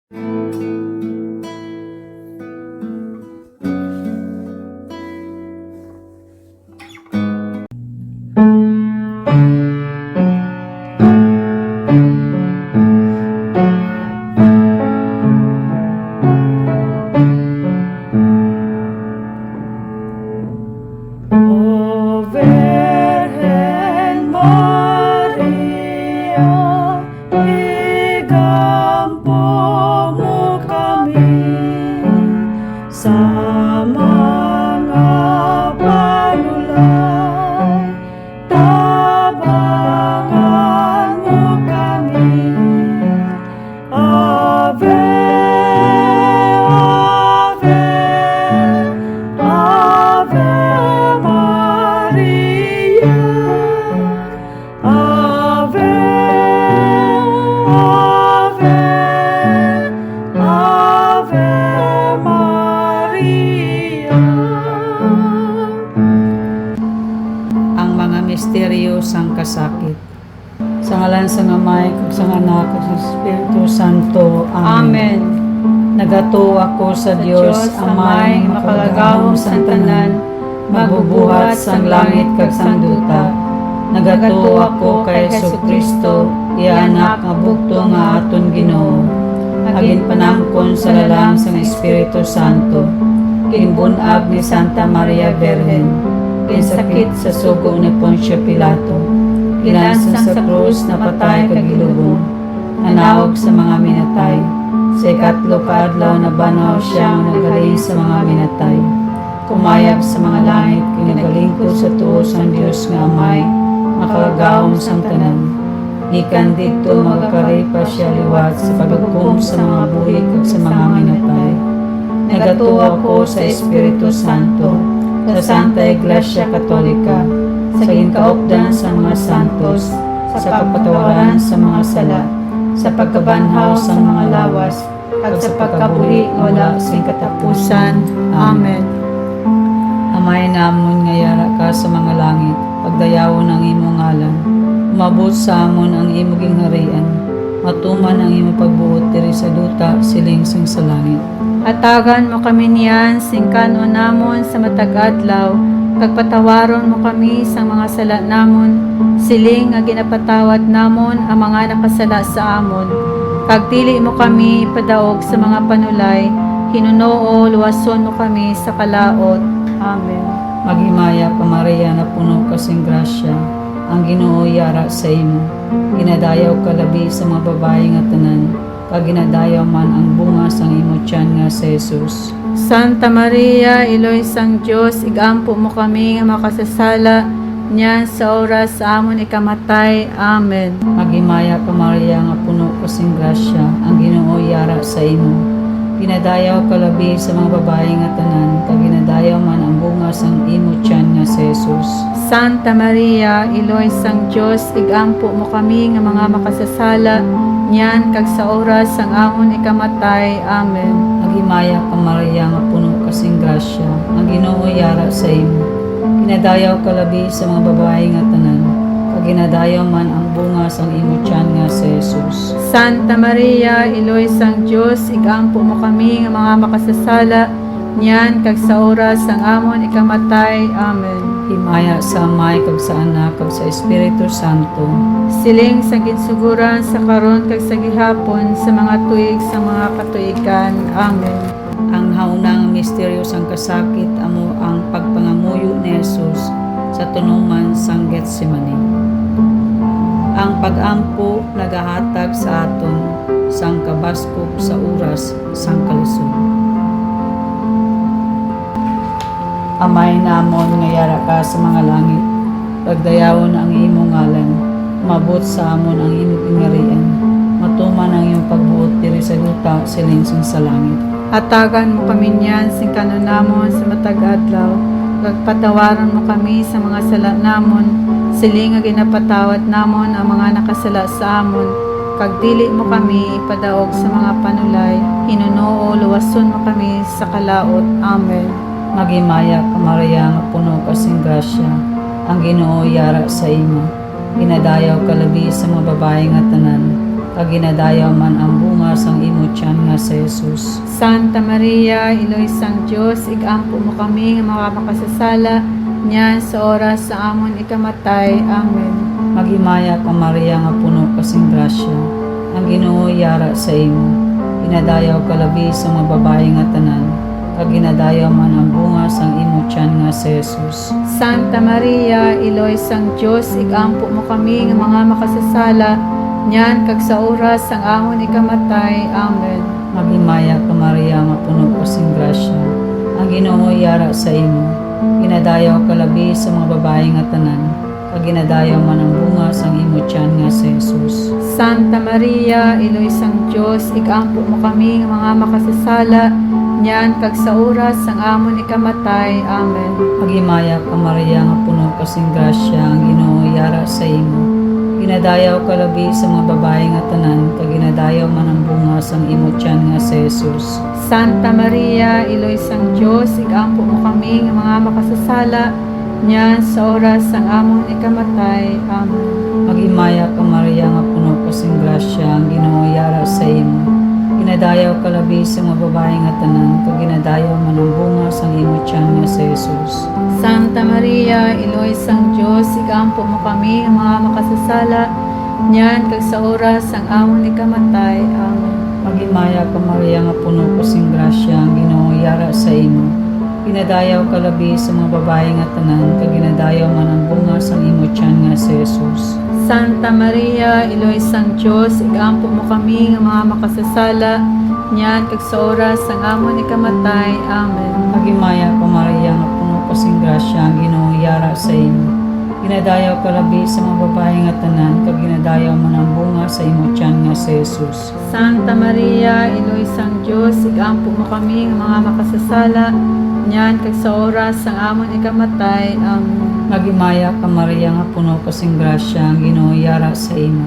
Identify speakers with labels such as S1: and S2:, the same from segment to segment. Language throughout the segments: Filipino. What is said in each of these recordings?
S1: O Virgen Maria, igampo mo kami sa mga panulay, tabangan mo kami. Ave, Ave, Ave Maria, Ave, Ave, Ave Maria. Ang mga misteryo sang kasakit. Sa ngalan sa Amay, kag sa Anak, kag sa Espiritu Santo. Amen. Nagato ako sa Dios, Amay, makalagawom sa tanan, magbubuhat sang langit kag sang duta. Nagato ako kay Jesucristo, iya anak nga bugto nga aton Ginoo. Agin panangkon sa lalang sang Espiritu Santo. Kinbunag ni Santa Maria Virgen. Kinsakit sa sugo ni Poncio Pilato. Kinasang sa krus na patay kag ilubong. Nanawag sa mga minatay. Sa ikatlo ka adlaw na banaw siya nga nagaling sa mga minatay. Kumayag sa mga langit, kinagalingkod sa tuos ang Dios nga Amay, makalagawom sang tanan. Gikan dito magkaripa siya liwat sa paghukom sa mga buhi kag sa mga minatay. Nagato ako sa Espiritu Santo, sa Santa Iglesia Katolika, sa ginkaupdan sa mga santos, sa kapatawaran sa mga sala, sa pagkabanhaw sa mga lawas, at sa pagkabuhi wala sing katapusan. Amen. Amay namon nga yara ka sa mga langit, pagdayawon ang imong ngalan, umabot sa amon ang imong gingharian, matuman ang imong pagbuot diri sa duta siling sing sa langit.
S2: Hatagan mo kami niyan sing kanon namon sa matag adlaw, kagpatawaron mo kami sa mga sala namon, siling nga ginapatawad namon ang mga nakasala sa amon. Kag dili mo kami ipadaog sa mga panulay, hinunoo luwason mo kami sa kalaot. Amen.
S1: Maghimaya pa Maria na puno kasing grasya, ang Ginoo yara sa imo. Ginadayaw ka labi sa mga babae nga tanan, kag ginadayaw man ang bunga sang imo tiyan nga si Jesus.
S2: Santa Maria, Iloy sang Diyos, igampo mo kami nga makasasala, niyan sa oras sa amon ikamatay. Amen.
S1: Maghimaya ka Maria nga puno kasing grasya, ang Ginoo yara sa imo. Ginadayaw ka labi sa mga babae nga tanan, kag ginadayaw man ang bunga sang imo tiyan nga si Jesus.
S2: Santa Maria, Iloy sang Diyos, igampo mo kami nga mga makasasala, niyan kag sa oras sang amon ikamatay. Amen.
S1: Maghimaya ka Maria nga puno kasing grasya, ang Ginoo yara sa imo. Ginadayaw ka labi sa mga babae nga tanan, kag ginadayaw man ang bunga sang imo tiyan nga si Jesus.
S2: Santa Maria, Iloy sang Diyos, igampo mo kami nga mga makasasala, niyan kag sa oras sang amon ikamatay. Amen.
S1: Himaya sa Amay kag sa Anak kag sa Espiritu Santo.
S2: Siling sa ginsuguran sa karon kag sa gihapon sa mga tuig sa mga katuigan. Amen.
S1: Ang haunang misteryo sang kasakit amo ang pagpangamuyo ni Jesus sa tunuman sang Getsemani. Ang pag-ampo nagahatag sa aton sang kabaskog sa oras sang kalisod. Amay namon nga yara ka sa mga langit, pagdayawon ang imong ngalan, umabot sa amon ang imong ingarian, matuman ang iyong pagbuot diri sa duta siling sing sa langit.
S2: Hatagan mo kami niyan sing kanon namon sa matag adlaw, kagpatawaran mo kami sa mga sala namon, siling nga ginapatawad namon ang mga nakasala sa amon, kag dili mo kami ipadaog sa mga panulay, hinunoo luwason mo kami sa kalaot. Amen.
S1: Maghimaya ka Maria nga puno kasing grasya, ang Ginoo yara sa imo. Ginadayaw ka labi sa mga babae nga tanan, kag ginadayaw man ang bunga sang imo tiyan nga nga sa Jesus.
S2: Santa Maria, Iloy sang Diyos, igampo mo kami nga mga makasasala, niyan sa oras sa amon ikamatay. Amen.
S1: Maghimaya ka Maria nga puno kasing grasya, ang Ginoo yara sa imo. Inadayaw ka labi sa mga babae nga tanan, kag ginadayaw man ang bunga sang imo tiyan nga sa Jesus.
S2: Santa Maria, Iloy sang Diyos, igampo mo kami nga mga makasasala, niyan kag sa oras sang amon ikamatay. Amen.
S1: Maghimaya ka Maria nga puno kasing grasya, ang Ginoo yara sa imo. Ginadayaw ka labi sa mga babae nga tanan, kag ginadayaw man ang bunga sang imo tiyan nga sa Jesus.
S2: Santa Maria, Iloy sang Diyos, igampo mo kami nga mga makasasala, niyan kag sa oras sang amon ikamatay. Amen.
S1: Maghimaya ka Maria nga puno kasing grasya, ang Ginoo yara sa imo. Ginadayaw ka labi sa mga babae nga tanan, kag ginadayaw man ang bunga sang imo tiyan nga sa Jesus.
S2: Santa Maria, Iloy sang Diyos, igampo mo kami nga mga makasasala, niyan sa oras sang amon ikamatay. Amen.
S1: Maghimaya ka Maria nga puno kasing grasya, ang Ginoo yara sa imo. Ginadayaw ka labi sa mga babae nga tanan, kag ginadayaw man ang bunga sang imo tiyan nga sa Jesus.
S2: Santa Maria, Iloy sang Diyos, igampo mo kami nga mga makasasala, niyan kag sa oras sang amon ikamatay. Amen.
S1: Maghimaya ka Maria nga puno kasing grasya, ang Ginoo yara sa imo. Ginadayaw ka labi sa mga babae nga tanan, kag ginadayaw man ang bunga sang imo tiyan nga sa Jesus.
S2: Santa Maria, Iloy sang Diyos, igampo mo kami nga mga makasasala, niyan kag sa oras sang amon ikamatay. Amen.
S1: Maghimaya ka Maria nga puno kasing grasya, ang Ginoo yara sa imo. Ginadayaw ka labi sa mga babae nga tanan, kag ginadayaw man ang bunga sa imo tiyan nga sa Jesus.
S2: Santa Maria, Iloy sang Diyos, igampo mo kami nga mga makasasala, niyan kag sa oras sang amon ikamatay. Amen.
S1: Maghimaya ka Maria nga puno kasing grasya, ang Ginoo yara sa imo.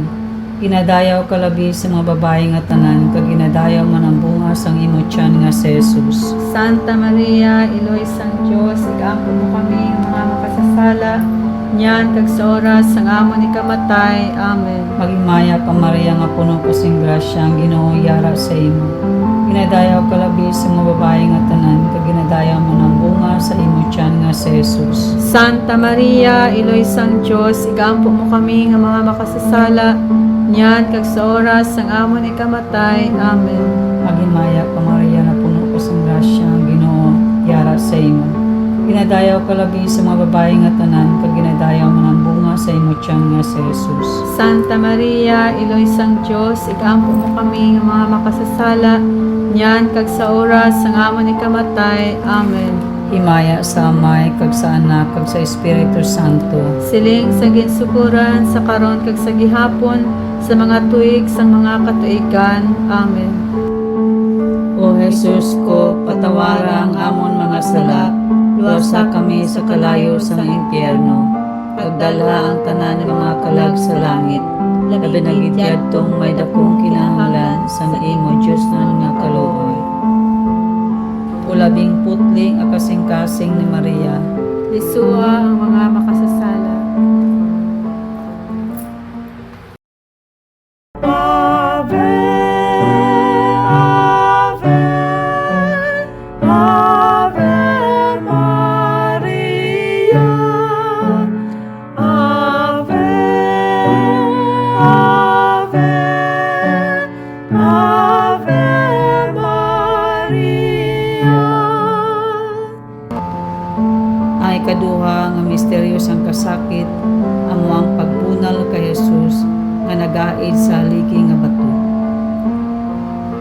S1: Ginadayaw ka labi sa mga babae nga tanan, kag ginadayaw man ang bunga sang imo tiyan nga sa Jesus.
S2: Santa Maria, Iloy sang Diyos, igampo mo kami nga mga makasasala, niyan kag sa oras sang amon ikamatay. Amen.
S1: Maghimaya ka Maria nga puno kasing grasya, ang Ginoo yara sa imo. Ginadayaw ka labi sa mga babae nga tanan, kag ginadayaw man ang bunga sa imo tiyan nga sa Jesus.
S2: Santa Maria, Iloy sang Diyos, igampo mo kami nga mga makasasala, niyan kag sa oras sang amon ikamatay. Amen.
S1: Maghimaya ka Maria nga puno kasing grasya, ang Ginoo yara sa imo. Ginadayaw ka labi sa mga babae nga tanan, kag ginadayaw man ang bunga sa imo tiyan nga sa Jesus.
S2: Santa Maria, Iloy sang Diyos, igampo mo kami nga mga makasasala, niyan kag sa oras sang amon ikamatay. Amen.
S1: Himaya sa Amay, kag sa Anak, kag sa Espiritu Santo.
S2: Siling sa ginsukuran, sa karon kag sa gihapon, sa mga tuig sang mga katuigan. Amen.
S1: O Jesus ko, patawara ang amon mga sala, luwasa kami sa kalayo sang impyerno. Pagdala ang tanan ng mga kalag sa langit, labi na gidyadtong may dakong kinahanglan sang imo Diyos na nga kaluoy. Ulabing putling akasing-kasing ni Maria,
S2: Lisua ang mga makasasala.
S1: Ave, Ave, Ave Maria, Ave, Ave, Ave Maria. Ang ikaduha nga misteryosang kasakit, amo ang pagbunal kay Jesus nga nagaid sa haligi nga bato.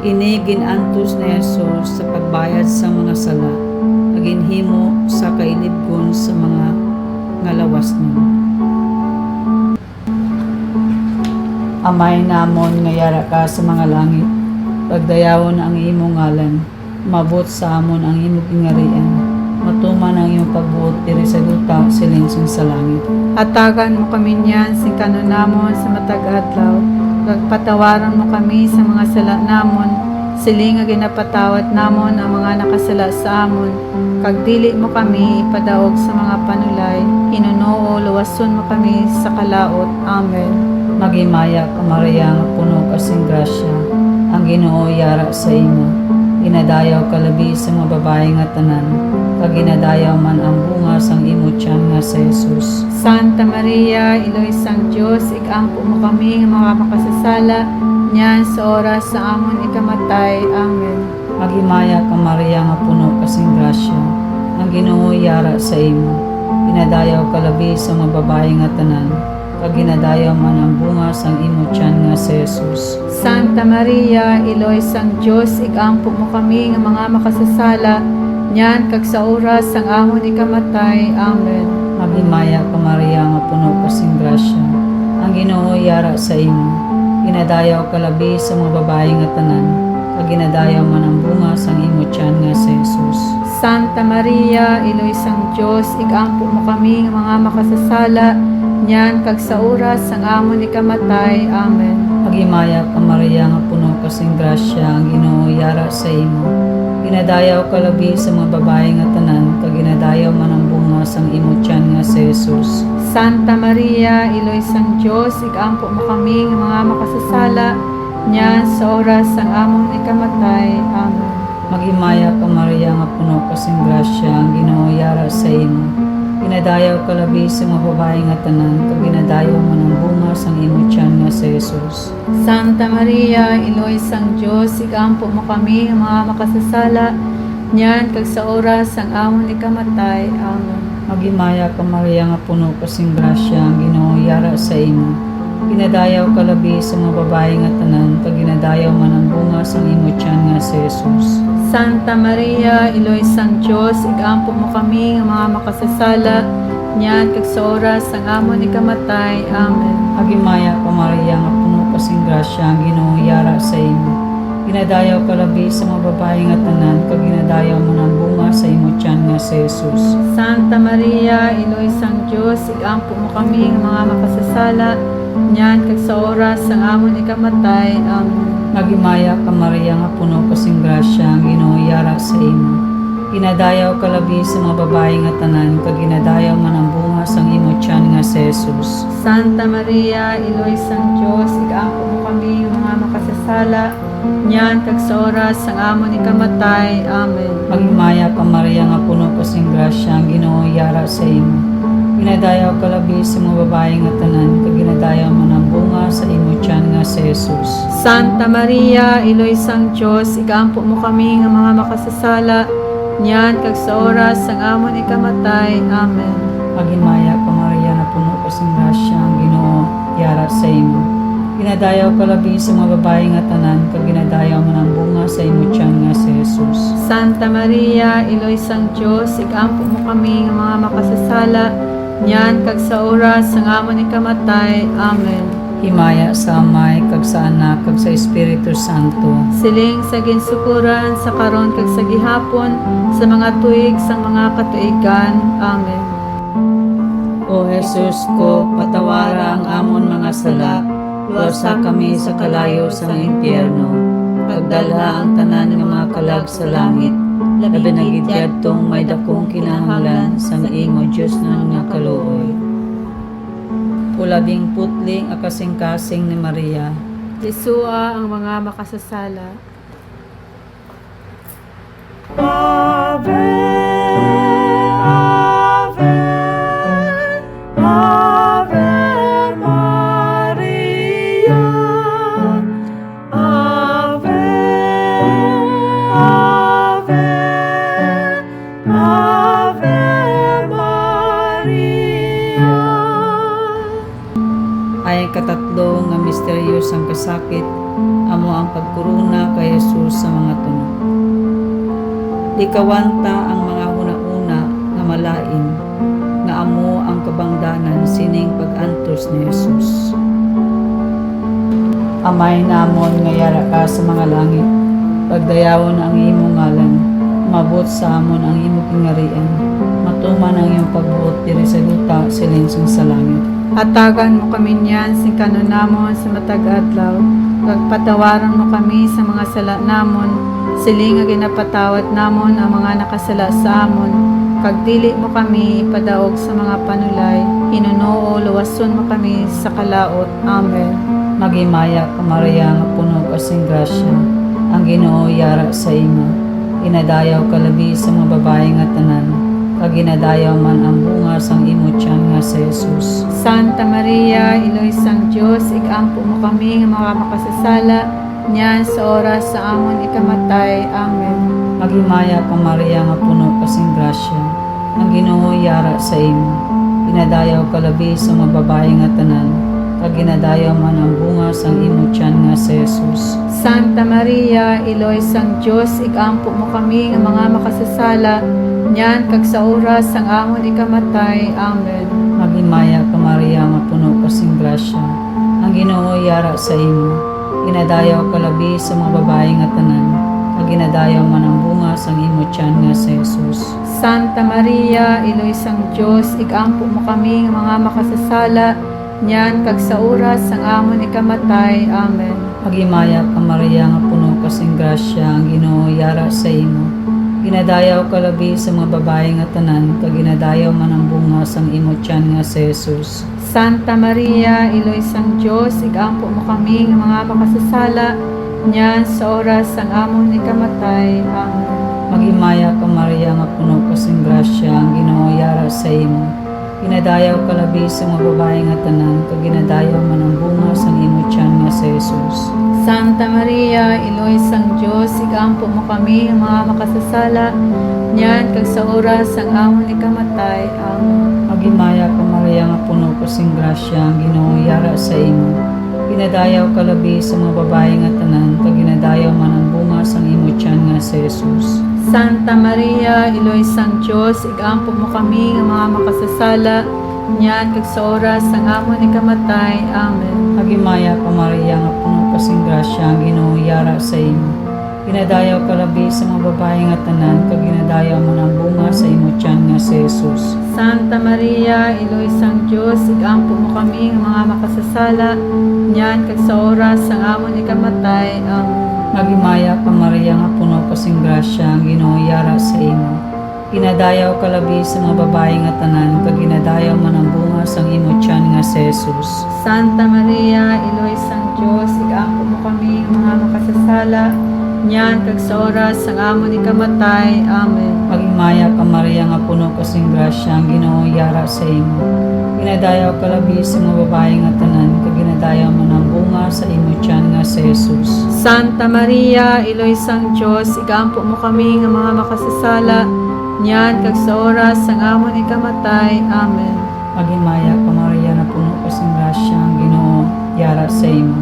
S1: Ini ginantos na Jesus sa pagbayad sa mga sala, ag ginhimo sa kailibgon sa mga ngalawas niya. Amay namon nga yara ka sa mga langit, pagdayawon ang imong ngalan, mabot sa amon ang imong ingarian, matuman ang imong pagbuot diri sa duta silingsing sa langit.
S2: Hatagan mo kami niyan sing kanunamon sa matag adlaw, kag patawaran mo kami sa mga sala namon, siling nga ginapatawat namon ang mga nakasala sa amon, kag dili mo kami ipadaog sa mga panulay, hinunoo luwason mo kami sa kalaot. Amen.
S1: Maghimaya ka Maria nga puno kasing grasya, ang Ginoo yara sa imo. Ginadayaw ka labi sa mga babae nga tanan, kag ginadayaw man ang bunga sang imo tiyan nga sa Jesus.
S2: Santa Maria, Iloy sang Diyos, ikampo mo kami nga mga makasasala, niyan sa oras sa amon ikamatay. Amen.
S1: Maghimaya ka Maria nga puno kasing grasya, ang Ginoo yara sa imo. Ginadayaw ka labi sa mga babae nga tanan, kag ginadayaw man ang bunga sang imo tiyan nga sa Jesus.
S2: Santa Maria, Iloy sang Diyos, ikampo mo kami nga mga makasasala, niyan kag sa oras sang amon ikamatay. Amen.
S1: Maghimaya ka Maria nga puno kasing grasya, ang Ginoo yara sa imo. Ginadayaw ka labi sa mga babae nga tanan, kag ginadayaw man ang bunga sang imo tiyan nga sa Jesus.
S2: Santa Maria, Iloy sang Diyos, ikampo mo kami nga mga makasasala, niyan kag sa oras sang amon ikamatay. Amen.
S1: Maghimaya ka Maria nga puno kasing grasya, ang Ginoo yara sa imo. Ginadayaw ka labi sa mga babae nga tanan, kag ginadayaw man ang bunga sang imo tiyan nga sa Jesus.
S2: Santa Maria, Iloy sang Diyos, ikampo mo kami nga mga makasasala, niyan sa oras sang amon ikamatay. Amen.
S1: Maghimaya ka Maria nga puno kasing grasya, ang Ginoo yara sa imo. Ginadayaw ka labi sa mga babae nga tanan, kag ginadayaw man ang bunga sang imo tiyan nga sa Jesus.
S2: Santa Maria, Iloy sang Diyos, ikampo mo kami nga mga makasasala, niyan kag sa oras sang amon ikamatay. Amen.
S1: Maghimaya ka Maria nga puno kasing grasya, ang Ginoo yara sa imo. Ginadayaw ka labi sa mga babae nga tanan, kag ginadayaw man ang bunga sang imo tiyan nga sa Jesus.
S2: Santa Maria, Iloy sang Diyos, ikampo mo kami nga mga makasasala, niyan kag sa oras sang amon ikamatay. Amen.
S1: Maghimaya ka Maria nga puno kasing grasya, ang Ginoo yara sa imo. Ginadayaw ka labi sa mga babae nga tanan, kag ginadayaw man ang bunga sa imo tiyan nga sa Jesus.
S2: Santa Maria, Iloy sang Diyos, ikampo mo kami nga mga makasasala, niyan kag sa oras sang amon ikamatay. Amen.
S1: Maghimaya ka Maria nga puno kasing grasya, ang Ginoo yara sa imo. Ginadayaw ka labi sa mga babae nga tanan, kag ginadayaw man ang bunga sang imo tiyan nga sa Jesus.
S2: Santa Maria, Iloy sang Diyos, ikampo mo kami nga mga makasasala, niyan kag sa oras sang amon ikamatay. Amen.
S1: Maghimaya ka Maria nga puno kasing grasya, ang Ginoo yara sa imo. Ginadayaw ka labi sa mga babae nga tanan, kag ginadayaw man ang bunga sa imo tiyan nga sa Jesus.
S2: Santa Maria, Iloy sang Diyos, ikampo mo kami nga mga makasasala, niyan kag sa oras sang amon ikamatay. Amen.
S1: Maghimaya ka Maria nga puno kasing grasya, ang Ginoo yara sa imo. Ginadayaw ka labi sa mga babae nga tanan, kag ginadayaw man ang bunga sa imo tiyan nga sa Jesus.
S2: Santa Maria, Iloy sang Diyos, ikampo mo kami nga mga makasasala, niyan kag sa oras sang amon ikamatay. Amen.
S1: Himaya sa Amay, kag sa Anak, kag sa Espiritu Santo.
S2: Siling sa ginsukuran, sa karon kag sa gihapon, sa mga tuig sang mga katuigan. Amen.
S1: O Jesus ko, patawara ang amon mga sala, luwasa kami sa kalayo sa impyerno, pagdalha ang tanan nga mga kalag sa langit, labi na gidyadtong may dakong kinahanglan sa imo Dios nun nga kaluoy. Ulabing putling akasing-kasing ni Maria,
S2: Yesua ang mga makasasala.
S1: Ave, Ave, Ave Maria, Ave, Ave, Ave Maria. Ay katatlo nga misteryosang kasakit, amo ang pagkuruna kay Jesus sa mga tunog. Likawanta ang mga huna-una nga malain, nga amo ang kabangdanan sining pag-antos ni Jesus. Amay namon nga yara ka sa mga langit, pagdayawon ang imo ngalan, mabot sa amon ang imo kingarian, matuman ang iyong pagbuot diri sa luta siling sa langit.
S2: Hatagan mo kami niyan sing kanon namon sa matag adlaw, kag patawaran mo kami sa mga sala namon, siling nga ginapatawad namon ang mga nakasala sa amon, kag dili mo kami padaog sa mga panulay, hinunoo luwason mo kami sa kalaot. Amen.
S1: Magimaya ka Maria nga puno ka sing grasya, ang Ginoo yara sa imo. Inadayaw ka labi sa mga babae nga tanan, kag ginadayaw man ang bunga sang imo tiyan nga si Jesus.
S2: Santa Maria, Iloy sang Diyos, igampo mo kami nga mga makasasala, niyan sa oras sa amon ikamatay. Amen.
S1: Magimaya ka Maria nga puno ka sing grasya, ang Ginoo yara sa imo. Inadayaw ka labi sa mga babae nga tanan, kag ginadayaw man ang bunga sang imo tiyan nga si Jesus.
S2: Santa Maria, Iloy sang Diyos, igampo mo kami nga mga makasasala, niyan kag sa oras sang amon ikamatay. Amen.
S1: Magimaya ka Maria nga puno ka sing grasya, ang Ginoo yara sa imo. Inadayaw ka labi sa mga babae nga tanan, kag ginadayaw man ang bunga sang imo tiyan nga si Jesus.
S2: Santa Maria, Iloy sang Diyos, igampo mo kami nga mga makasasala, niyan kag sa oras sang amon ikamatay. Amen.
S1: Magimaya ka Maria nga puno ka sing grasya, ang Ginoo yara sa imo. Ginadayaw ka labi sa mga babae nga tanan, kag ginadayaw man ang bunga sang imo tiyan nga si Jesus.
S2: Santa Maria, Iloy sang Diyos, igampo mo kami nga mga makasasala, niyan sa oras sang amon ikamatay. Amen.
S1: Magimaya ka Maria nga puno ka sing grasya, ang Ginoo yara sa imo. Ginadayaw ka labi sa mga babae nga tanan, kag ginadayaw man ang bunga sang imo tiyan nga si Jesus.
S2: Santa Maria, Iloy sang Diyos, igampo mo kami nga mga makasasala, niyan kag sa oras sang amon ikamatay. Amen.
S1: Magimaya ka Maria nga puno ka sing grasya, ang Ginoo yara sa imo. Ginadayaw ka labi sa mga babae nga tanan, kag ginadayaw man ang bunga sang imo tiyan nga si Jesus.
S2: Santa Maria, Iloy sang Diyos, igampo mo kami nga mga makasasala, niyan kag sa oras sang amon ikamatay. Amen.
S1: Magimaya ka Maria nga puno ka sing grasya, ang Ginoo yara sa imo. Ginadayaw ka labi sa mga babae nga tanan, kag ginadayaw man ang bunga sa imo tiyan nga si Jesus.
S2: Santa Maria, Iloy sang Diyos, igampo mo kami nga mga makasasala, niyan kag sa oras sang amon ikamatay. Amen.
S1: Magimaya ka Maria nga puno ka sing grasya, ang Ginoo yara sa imo. Ginadayaw ka labi sa mga babae nga tanan, kag ginadayaw man ang bunga sang imo tiyan nga si Jesus.
S2: Santa Maria, Iloy sang Diyos, igampo mo kami nga mga makasasala, niyan kag sa oras sang amon ikamatay. Amen.
S1: Magimaya ka Maria nga puno ka sing grasya, ang Ginoo yara sa imo. Ginadayaw ka labi sa mga babae nga tanan, kag ginadayaw man ang bunga sa imo tiyan nga si Jesus.
S2: Santa Maria, Iloy sang Diyos, igampo mo kami nga mga makasasala, niyan kag sa oras sang amon ikamatay. Amen.
S1: Magimaya ka Maria nga puno ka sing grasya, ang Ginoo yara sa imo.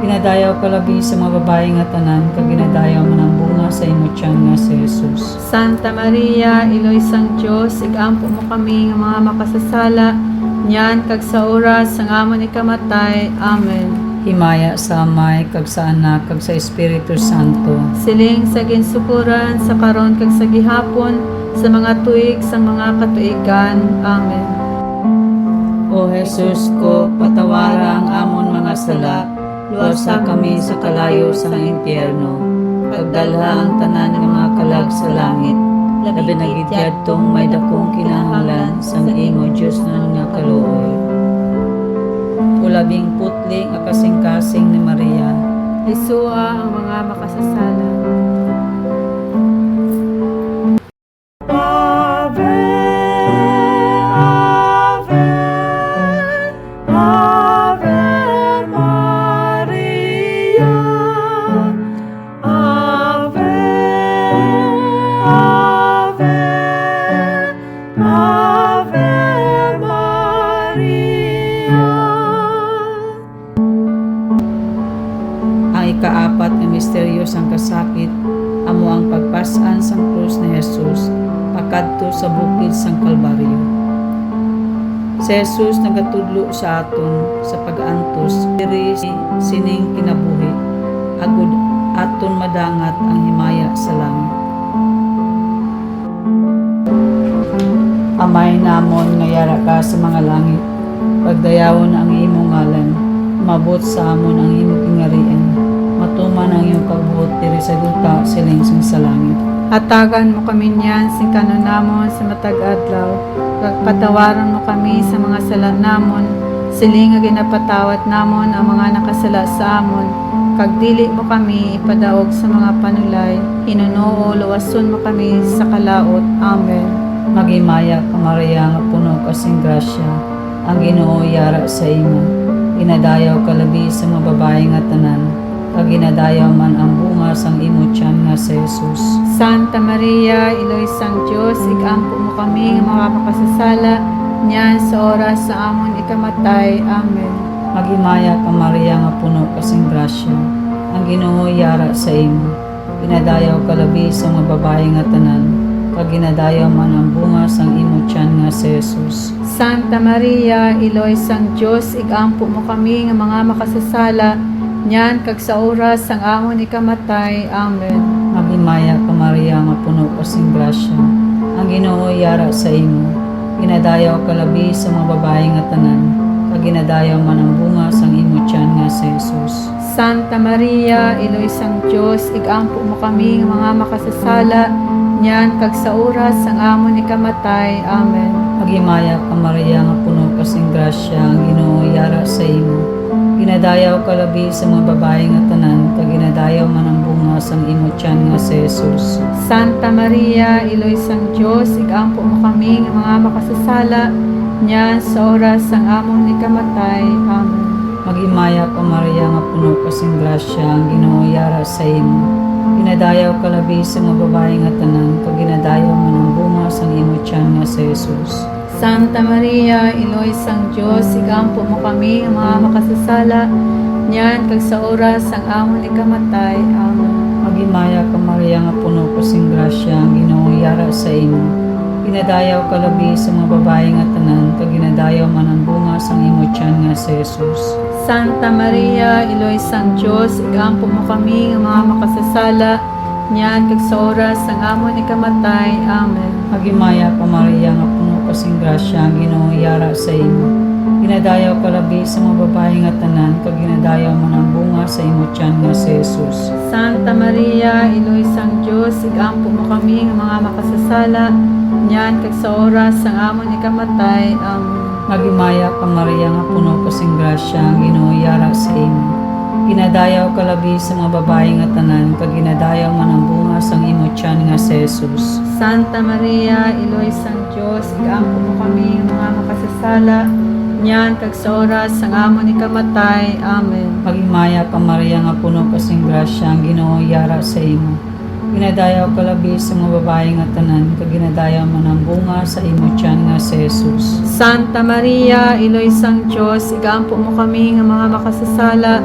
S1: Ginadayaw ka labi sa mga babae nga tanan, kag ginadayaw man ang bunga sa imo tiyan nga si Jesus.
S2: Santa Maria, Iloy sang Diyos, igampo mo kami nga mga makasasala, niyan kag sa oras sang amon ikamatay. Amen.
S1: Himaya sa Amay, kag sa Anak, kag sa Espiritu Santo.
S2: Siling sa ginsukuran, sa karon kag sa gihapon, sa mga tuig sa mga katuigan. Amen.
S1: O Jesus ko, patawara ang amon mga sala, luwasa kami sa kalayo sa impyerno. Pagdalha ang tanan ng mga kalag sa langit, labi na gidyadtong may dakong kinahanglan sa imo Diyos nun nga kaluoy. Ulabing putling akasing-kasing ni Maria,
S2: Lisua ang mga makasasala.
S1: Ang ikaapat na misteryo sang kasakit, amo ang pagpasan sang krus ni Jesus pakadto sa bukid sang Kalbaryo. Si Jesus nagatudlo sa aton sa pag-antos diri sining kinabuhi, agud aton madangat ang himaya sa langit. Amay namon nga yara ka sa mga langit, pagdayawon ang imong ngalan, mabot sa amon ang imong ingarian, matuman ang iyong kabuot diri sa duta siling sa langit.
S2: Hatagan mo kami niyan sing kanon namon sa matag adlaw. Patawaran mo kami sa mga sala namon siling nga ginapatawat namon ang mga nakasala sa amon, kag dili mo kami ipadaog sa mga panulay, hinunoo luwason mo kami sa kalaot. Amen.
S1: Magimaya ka Maria nga puno kasing grasya, ang Ginoo yara sa imo. Ginadayaw ka labi sa mga babae nga tanan, kag ginadayaw man ang bunga sang imo tiyan nga si Jesus.
S2: Santa Maria, Iloy sang Diyos, ikampo mo kami nga mga makasasala, niyan sa oras sa amon ikamatay. Amen.
S1: Magimaya ka Maria nga puno kasing grasya, ang Ginoo yara sa imo. Ginadayaw ka labi sa mga babae nga tanan, kag ginadayaw man ang bunga sang imo tiyan nga si Jesus.
S2: Santa Maria, Iloy sang Diyos, ikampo mo kami nga mga makasasala, niyan kag sa oras sang amon ikamatay. Amen.
S1: Magimaya ka Maria nga puno kasing grasya, ang Ginoo yara sa imo. Ginadayaw ka labi sa mga babae nga tanan, kag ginadayaw man ang bunga sang imo tiyan nga si Jesus.
S2: Santa Maria, Iloy sang Diyos, ikampo mo kami nga mga makasasala, niyan kag sa oras sang amon ikamatay. Amen.
S1: Magimaya ka Maria nga puno kasing grasya, ang Ginoo yara sa imo. Ginadayaw ka labi sa mga babae nga tanan, kag ginadayaw man ang bunga sang imo tiyan nga si Jesus.
S2: Santa Maria, Iloy sang Diyos, ikampo mo kami nga mga makasasala, niyan sa oras sang amon ikamatay. Amen.
S1: Magimaya ka Maria nga puno kasing grasya, ang Ginoo yara sa imo. Ginadayaw ka labi sa mga babae nga tanan, kag ginadayaw man ang bunga sang imo tiyan nga si Jesus.
S2: Santa Maria, Iloy sang Diyos, ikampo mo kami nga mga makasasala, niyan kag sa oras sang amon ikamatay. Amen.
S1: Magimaya ka Maria nga puno kasing grasya, ang Ginoo yara sa imo. Ginadayaw ka labi sa mga babae nga tanan, kag ginadayaw man ang bunga sang imo tiyan nga si Jesus.
S2: Santa Maria, Iloy sang Diyos, ikampo mo kami nga mga makasasala, niyan kag sa oras sang amon ikamatay. Amen.
S1: Magimaya ka Maria nga puno kasing grasya, ang Ginoo yara sa imo. Ginadayaw ka labi sa mga babae nga tanan, kag ginadayaw man ang bunga sa imo tiyan nga si Jesus.
S2: Santa Maria, Iloy sang Diyos, ikampo mo kami nga mga makasasala, niyan kag sa oras sang amon ikamatay. Amen.
S1: Magimaya ka Maria nga puno kasing grasya, ang Ginoo yara sa imo. Ginadayaw ka labi sa mga babae nga tanan, kag ginadayaw man ang bunga sang imo tiyan nga si Jesus.
S2: Santa Maria, Iloy sang Diyos, ikampo mo kami nga mga makasasala, niyan kag sa oras sang amon ikamatay. Amen.
S1: Magimaya ka Maria nga puno kasing grasya, ang Ginoo yara sa imo. Ginadayaw ka labi sa mga babae nga tanan, kag ginadayaw man ang bunga sa imo tiyan nga si Jesus.
S2: Santa Maria, Iloy sang Diyos, ikampo mo kami nga mga makasasala,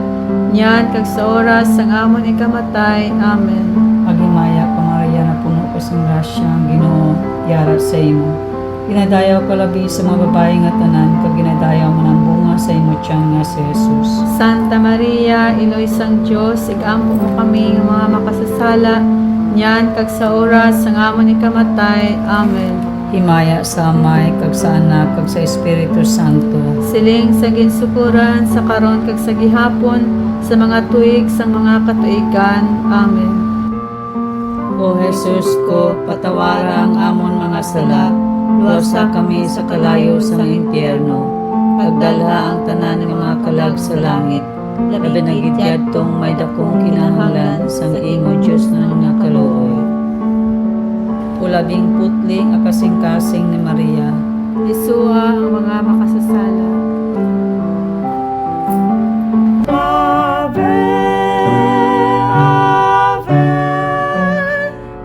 S2: niyan kag sa oras sang amon ikamatay. Amen.
S1: Magimaya ka Maria nga puno kasing grasya, ang Ginoo yara sa imo. Ginadayaw ka labi sa mga babae nga tanan, kag ginadayaw man ang bunga sa imo tiyan nga si Jesus.
S2: Santa Maria, Iloy sang Diyos, ikampo mo kami nga mga makasasala, niyan kag sa oras sang amon ikamatay. Amen.
S1: Himaya sa Amay, kag sa Anak, kag sa Espiritu Santo.
S2: Siling sa ginsukuran, sa karon kag sa gihapon, sa mga tuig sang mga katuigan. Amen.
S1: O Jesus ko, patawara ang amon mga sala, luwasa kami sa kalayo sa impyerno. Pagdala ang tanan ng mga kalag sa langit, labi na gidyad tong may dakong kinahanglan sa imo Diyos na nga kaluoy. Ulabing putling akasing-kasing ni Maria,
S2: Isua ang mga makasasala.
S1: Ave, Ave,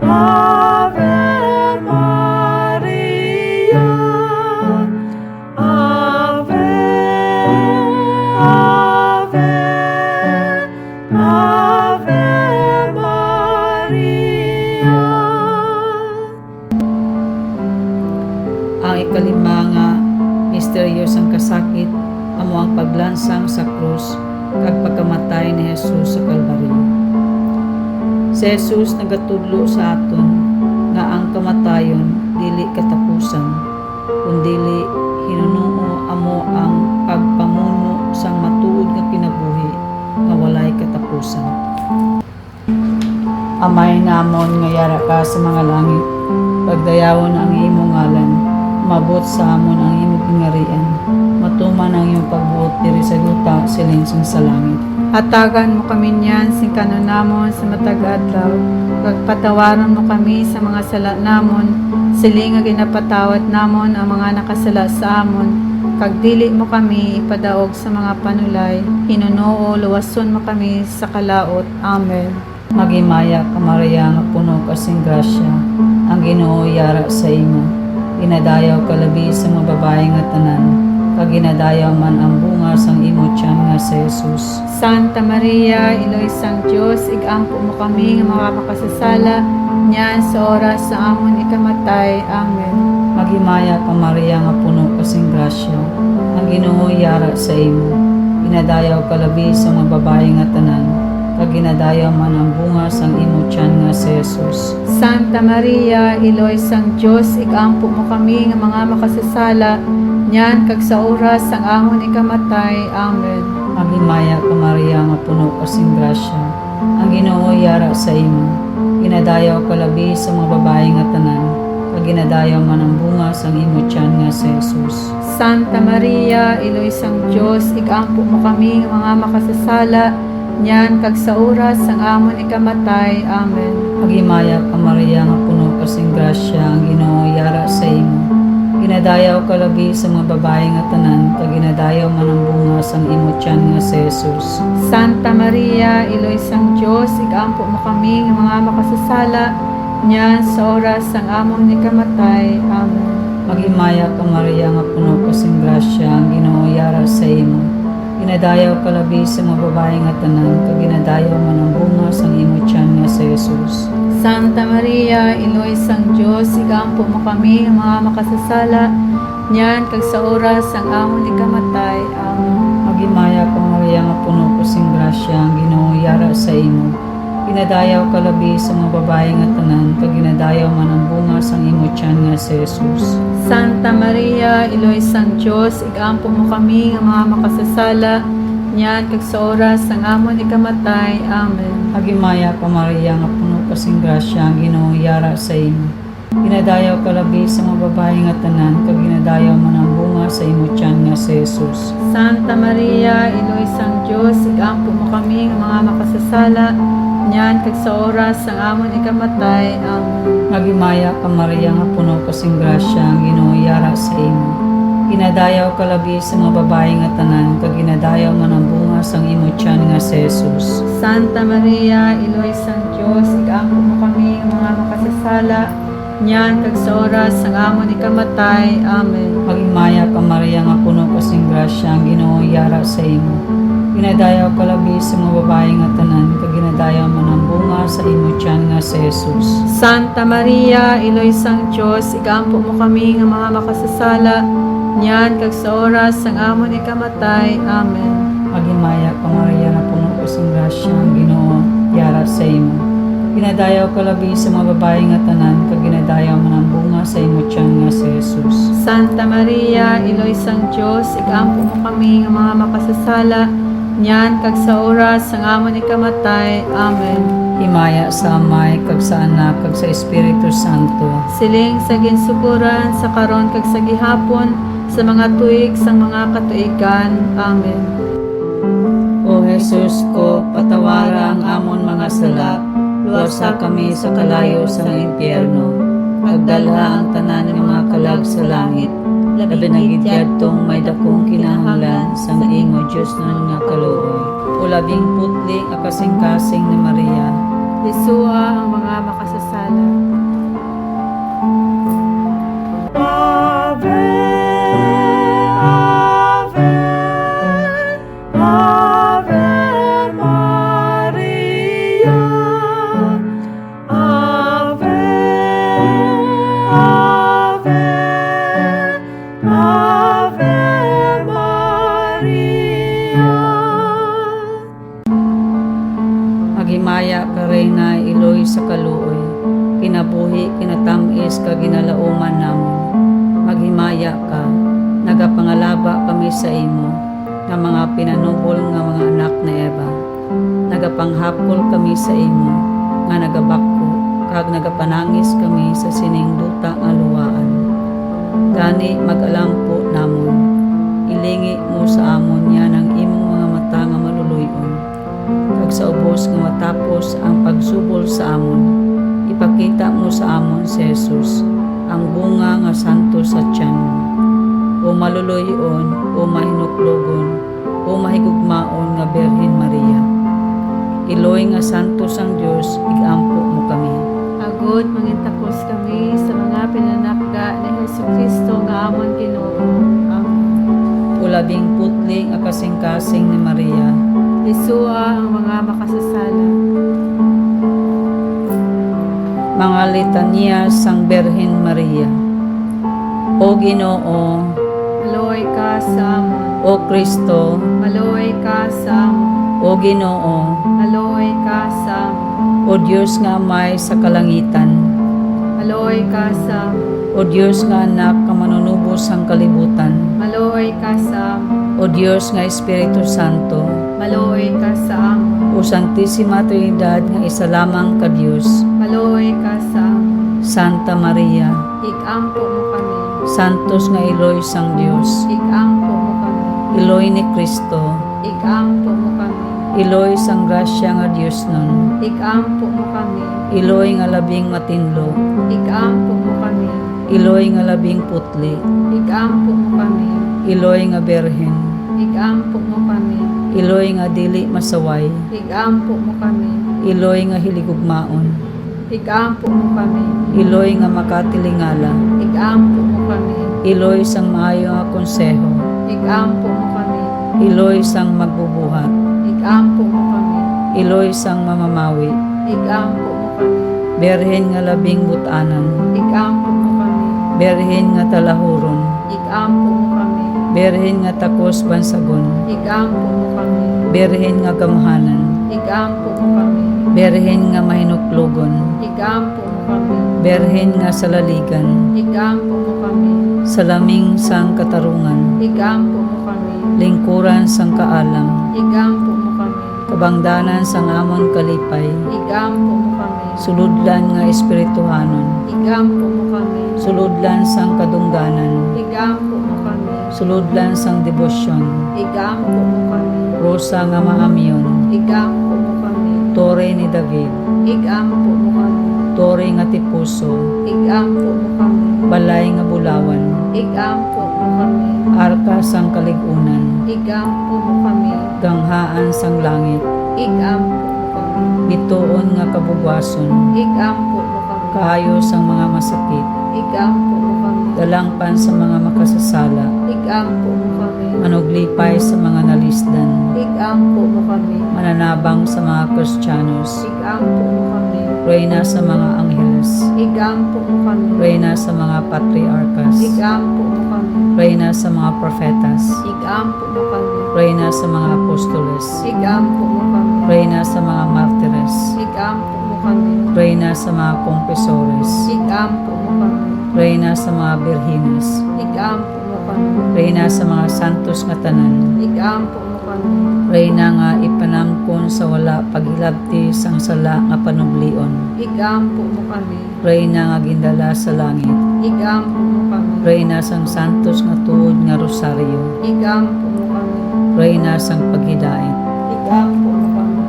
S1: Ave Maria, Ave, Ave, Ave Maria. Ang ikalima nga misteryosang kasakit amo ang paglansang sa krus kag pagkamatay ni Jesus sa Kalbaryo. Si Jesus nagatudlo sa aton nga ang kamatayon dili katapusan, kundili hinunoo amo ang pagpamuno sang matuod nga kinabuhi nga walay katapusan. Amay namon nga yara ka sa mga langit, pagdayawon ang imong ngalan, mabot sa amon ang imong pingarian, tuman ang iyong pagbuot diri sa yuta siling sa langit.
S2: Hatagan mo kami niyan sing kanon namon sa matag adlaw. Pagpatawaron mo kami sa mga sala namon, siling nga ginapatawad namon ang mga nakasala sa amon. Kag dili mo kami ipadaog sa mga panulay, hinunoo luwason mo kami sa kalaot. Amen.
S1: Magimaya ka Maria nga puno kasing grasya, ang Ginoo yara sa imo. Ginadayaw ka labi sa mga babae nga tanan, kag ginadayaw man ang bunga sang imo tiyan nga si Jesus.
S2: Santa Maria, Iloy sang Dios, igampo mo kami nga mga makasasala, niyan sa oras sa amon ikamatay. Amen.
S1: Magimaya ka Maria nga puno kasing grasya, ang Ginoo yara sa imo. Ginadayaw ka labi sa mga babae nga tanan, kag ginadayaw man ang bunga sang imo tiyan nga si Jesus.
S2: Santa Maria, Iloy sang Dios, igampo mo kami nga mga makasasala, niyan kag sa oras sang amon ikamatay. Amen.
S1: Magimaya ka Maria nga puno kasing grasya, ang Ginoo yara sa imo. Ginadayaw ka labi sa mga babae nga tanan, kag ginadayaw man ang bunga sang imo tiyan nga si Jesus.
S2: Santa Maria, Iloy sang Dios, igampo mo kami nga mga makasasala, niyan kag sa oras sang amon ikamatay. Amen.
S1: Magimaya ka Maria nga puno kasing grasya, ang Ginoo yara sa imo. Ginadayaw ka labi sa mga babae nga tanan, kag ginadayaw man ang bunga sang imo tiyan nga si Jesus.
S2: Santa Maria, Iloy sang Dios, igampo mo kami nga mga makasasala, niyan sa oras sang amon ikamatay. Amen.
S1: Magimaya ka Maria nga puno kasing grasya, ang Ginoo yara sa imo. Ginadayaw ka labi sa mga babae nga tanan, kag ginadayaw man ang bunga sang imo tiyan nga si Jesus.
S2: Santa Maria, Iloy sang Dios, igampo mo kami nga mga makasasala, niyan kag sa oras sang amon ikamatay. Amen.
S1: Magimaya ka Maria nga puno kasing grasya, ang Ginoo yara sa imo. Ginadayaw ka labi sa mga babae nga tanan, kag ginadayaw man ang bunga sang imo tiyan nga si Jesus.
S2: Santa Maria, Iloy sang Dios, igampo mo kami nga mga makasasala, niyan kag sa oras sang amon ikamatay. Amen.
S1: Magimaya ka Maria nga puno kasing grasya, ang Ginoo yara sa imo. Ginadayaw ka labi sa mga babae nga tanan, kag ginadayaw man ang bunga sa imo tiyan nga si Jesus.
S2: Santa Maria, Iloy sang Dios, igampo mo kami nga mga makasasala, niyan kag sa oras sang amon ikamatay. Amen.
S1: Magimaya ka Maria nga puno kasing grasya, ang Ginoo yara sa imo. Ginadayaw ka labi sa mga babae nga tanan, kag ginadayaw man ang bunga sang imo tiyan nga si Jesus.
S2: Santa Maria, Iloy sang Dios, igampo mo kami nga mga makasasala, niyan kag sa oras sang amon ikamatay. Amen.
S1: Magimaya ka Maria nga puno kasing grasya, ang Ginoo yara sa imo. Ginadayaw ka labi sa mga babae nga tanan, kag ginadayaw man ang bunga sa imo tiyan nga si Jesus.
S2: Santa Maria, Iloy sang Dios, igampo mo kami nga mga makasasala, niyan kag sa oras sang amon ikamatay. Amen.
S1: Magimaya ka Maria nga puno kasing grasya, ang Ginoo yara sa imo. Ginadayaw ka labi sa mga babae nga tanan, kag ginadayaw man ang bunga sa imo tiyan nga si Jesus.
S2: Santa Maria, Iloy sang Dios, igampo mo kami nga mga makasasala, niyan kag sa oras sang amon ikamatay. Amen.
S1: Himaya sa Amay, kag sa Anak, kag sa Espiritu Santo.
S2: Siling sa ginsukuran, sa karon kag sa gihapon, sa mga tuig sang mga katuigan. Amen.
S1: O Jesus ko, patawara ang amon mga sala, luwasa kami sa kalayo sa impyerno. Pagdalha ang tanan ng mga kalag sa langit, labi na gidyadtong may dakong kinahanglan sa imo Dios nun nga kaluoy. O labing putli a kasing-kasing ni Maria,
S2: Lisua ang mga makasasala.
S1: Ave, Ave, Ave Maria, Ave, Ave, Ave Maria. Magimaya ka Reyna, iloy sa kaluoy, kinabuhi, kinatamis ka ginalauman namon. Maghimaya ka, nagapangalaba kami sa imo, nga mga pinanubol nga mga anak na Eva. Nagapanghapol kami sa imo, nga nagabako, kag nagapanangis kami sa sining duta nga luwaan. Gani mag-alampo namon, ilingi mo sa amon yan ang imong mga mata nga maluluyon. Kag sa ubos nga matapos ang pagsubol sa amon, ipakita mo sa amon si Jesus, ang bunga nga santo sa tiyan mo. O maluluyon, o mahinuklogon, o mahigugmaon nga Birhen Maria. Iloy nga santo sang Dios, igampo mo kami.
S2: Agod mangintapos kami sa mga pinanakda ni Jesucristo nga amon Ginoo. Amen.
S1: Ulabing putli nga kasing-kasing ni Maria.
S2: Isua ang mga makasasala.
S1: Mga litanya sang Birhen Maria. O Ginoo,
S2: Maloy ka sa amon.
S1: o Kristo,
S2: Maloy ka sa amon.
S1: o Ginoo,
S2: Maloy ka sa amon.
S1: o Diyos nga Amay sa kalangitan,
S2: Maloy ka sa amon.
S1: o Diyos nga Anak nga manunubos sang kalibutan,
S2: Maloy ka sa amon.
S1: o Diyos nga Espiritu Santo,
S2: Maloy ka sa amon.
S1: o Santissima Trinidad nga isa lamang ka Diyos,
S2: Maloy ka sa amon.
S1: Santa Maria,
S2: Igampo mo kami.
S1: Santos nga Iloy sang Diyos,
S2: Igampo mo kami.
S1: Iloy ni Kristo,
S2: Igampo mo kami.
S1: Iloy sang grasya nga Diyos nun,
S2: Igampo mo kami.
S1: Iloy nga labing matinlo,
S2: Igampo mo kami.
S1: Iloy nga labing putli,
S2: Igampo mo kami.
S1: Iloy nga Birhen,
S2: Igampo mo kami.
S1: Iloy nga dili masaway,
S2: Igampo mo kami.
S1: Iloy nga hiligugmaon,
S2: Igampo mo kami.
S1: Iloy nga makatilingala,
S2: Igampo mo kami.
S1: Iloy sang maayo nga konseho,
S2: Igampo mo kami.
S1: Iloy sang magbubuhat,
S2: Igampo mo kami.
S1: Iloy sang mamamawi,
S2: Igampo mo kami.
S1: Birhen nga labing butanan,
S2: Igampo mo kami.
S1: Birhen nga talahuron,
S2: Igampo mo kami.
S1: Birhen nga takos bansagon,
S2: Igampo mo kami.
S1: Birhen nga gamhanan,
S2: Igampo mo kami.
S1: Birhen nga mahinuklogon,
S2: Igampo mo kami.
S1: Birhen nga salaligan,
S2: Igampo mo kami.
S1: salaming sang katarungan,
S2: Igampo mo kami.
S1: lingkuran sang kaalam,
S2: Igampo mo kami.
S1: kabangdanan sang amon kalipay,
S2: Igampo mo kami.
S1: suludlan nga espirituhanon,
S2: Igampo mo kami.
S1: suludlan sang kadungganan,
S2: Igampo mo kami.
S1: suludlan sang debosyon,
S2: Igampo mo kami.
S1: rosa nga maamyon,
S2: Igampo mo kami.
S1: tore ni David,
S2: Igampo mo kami.
S1: tore nga tipuso,
S2: Igampo mo kami.
S1: balay nga bulawan,
S2: Igampo mo kami.
S1: arka sang kaligunan,
S2: Igampo mo kami.
S1: ganghaan sang langit,
S2: Igampo mo kami.
S1: bituon nga kabugwason,
S2: Igampo mo kami.
S1: kaayo sang mga masakit,
S2: Igampo mo kami.
S1: dalangpan sa mga makasasala,
S2: Igampo mo kami.
S1: manuglipay sa mga nalisdan,
S2: Igampo mo kami.
S1: mananabang sa mga Kristiyanos,
S2: Igampo mo kami.
S1: reyna sa mga angheles,
S2: Igampo mo kami.
S1: reyna sa mga patriarkas,
S2: Igampo mo kami.
S1: reyna sa mga profetas,
S2: Igampo mo kami.
S1: reyna sa mga apostoles,
S2: Igampo mo kami.
S1: reyna sa mga martires,
S2: Igampo mo kami.
S1: reyna sa mga kompesores,
S2: Igampo mo kami.
S1: reyna sa mga birhines,
S2: Igampo mo kami.
S1: reyna sa mga santos nga tanan,
S2: Igampo mo kami.
S1: reyna nga ipanamkon sa wala paghilabti sang sala nga panublion,
S2: Igampo mo kami.
S1: reyna nga gindala sa langit,
S2: Igampo mo kami.
S1: reyna sang santos nga tuod nga rosaryo,
S2: Igampo mo kami.
S1: reyna sang paghidait,
S2: Igampo mo kami.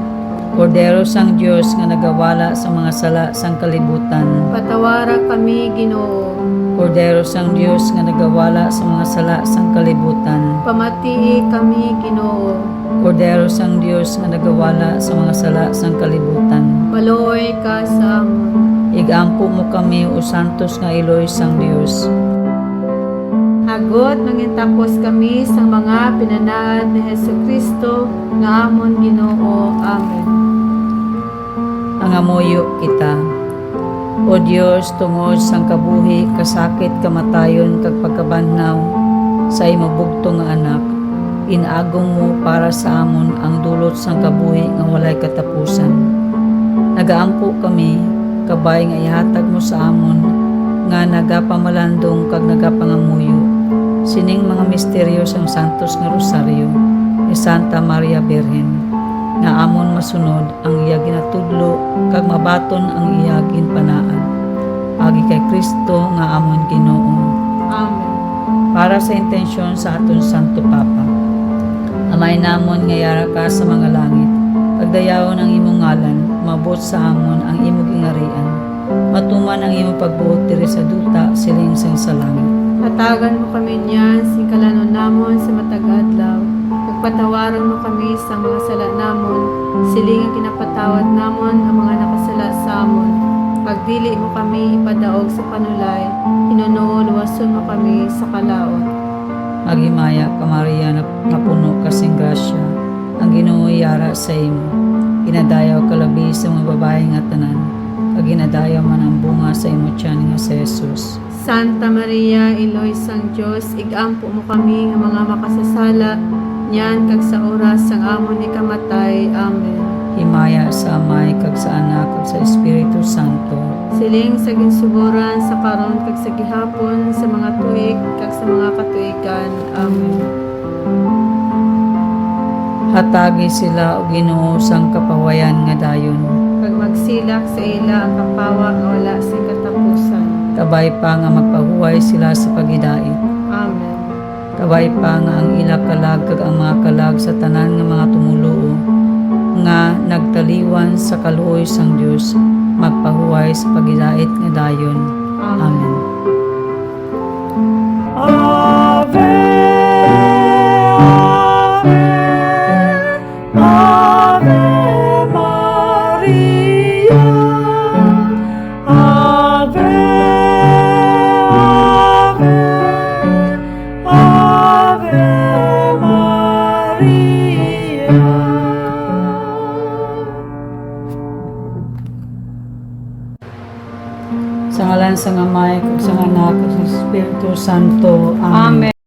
S1: Kordero sang Dios nga nagawala sa mga sala sang kalibutan,
S2: Patawara kami, Ginoo.
S1: Kordero sang Dios nga nagawala sa mga sala sang kalibutan,
S2: Pamatii kami, Ginoo.
S1: Kordero sang Dios nga nagawala sa mga sala sang kalibutan,
S2: Maloy ka sa amon.
S1: igampo mo kami o santos nga Iloy sang Dios.
S2: Hagot mangintapos kami sa mga pinanaad ni Jesucristo nga amon Ginoo. Amen.
S1: Ang amuyo kita. O Dios, tungod sang kabuhi, kasakit, kamatayon, kag pagkabanhaw sa imo bugtong nga anak, inagong mo para sa amon ang dulot sang kabuhi nga walay katapusan. Nagaampo kami, kabay nga ihatag mo sa amon, nga nagapamalandong kag nagapangamuyo, sining mga misteryo sang santos nga rosaryo ni Santa Maria Birhen, nga amon masunod ang iya ginatudlo kag mabaton ang iya ginpanaan. Agi kay Kristo nga amon Ginoo.
S2: Amen.
S1: para sa intensyon sa aton Santo Papa. Amay namon nga yara ka sa mga langit, pagdayawon ang imong ngalan, mabot sa amon ang imong gingarian. Matuman ang imong pagbuot diri sa duta, siling sa langit.
S2: Hatagan mo kami niyan, singkalanon namon sa matag adlaw. Pagpatawaron mo kami sa mga sala namon, siling ang kinapatawad namon ang mga nakasala sa amon. Pagdili mo kami ipadaog sa panulay, hinunoon luwason mo kami sa kalaot.
S1: Magimaya ka Maria na napuno kasing grasya, ang Ginoo yara sa imo. Ginadayaw ka labi sa mga babae nga tanan, pag ginadayaw man ang bunga sa imo tiyan nga si Jesus.
S2: Santa Maria, Iloy sang Diyos, igampo mo kami nga mga makasasala, niyan kag sa oras sang amon ni kamatay. Amen.
S1: Himaya sa Amay kag sa Anak kag sa Espiritu Santo.
S2: Siling sa ginsuburan sa karon kag sa gihapon sa mga tuig kag sa mga katuigan. Amen.
S1: Hatagi sila og Ginoo sang kapawayan nga dayon.
S2: Kag magsilak sa ila ang kapawa nga wala sing katapusan.
S1: Kabay pa nga magpahuway sila sa pagidait.
S2: Amen.
S1: Kabay pa nga ang ila kalag kag ang mga kalag sa tanan nga mga tumuluo nga nagtaliwan sa kaluoy sang Dios, magpahuway sa pagidait nga dayon. Amen. Ave, Ave, Ave Maria. Ave, Ave, Ave Maria. Sa ngalan sa Amay, kag sa Anak, kag sa Espiritu Santo. Amen.
S2: Amen.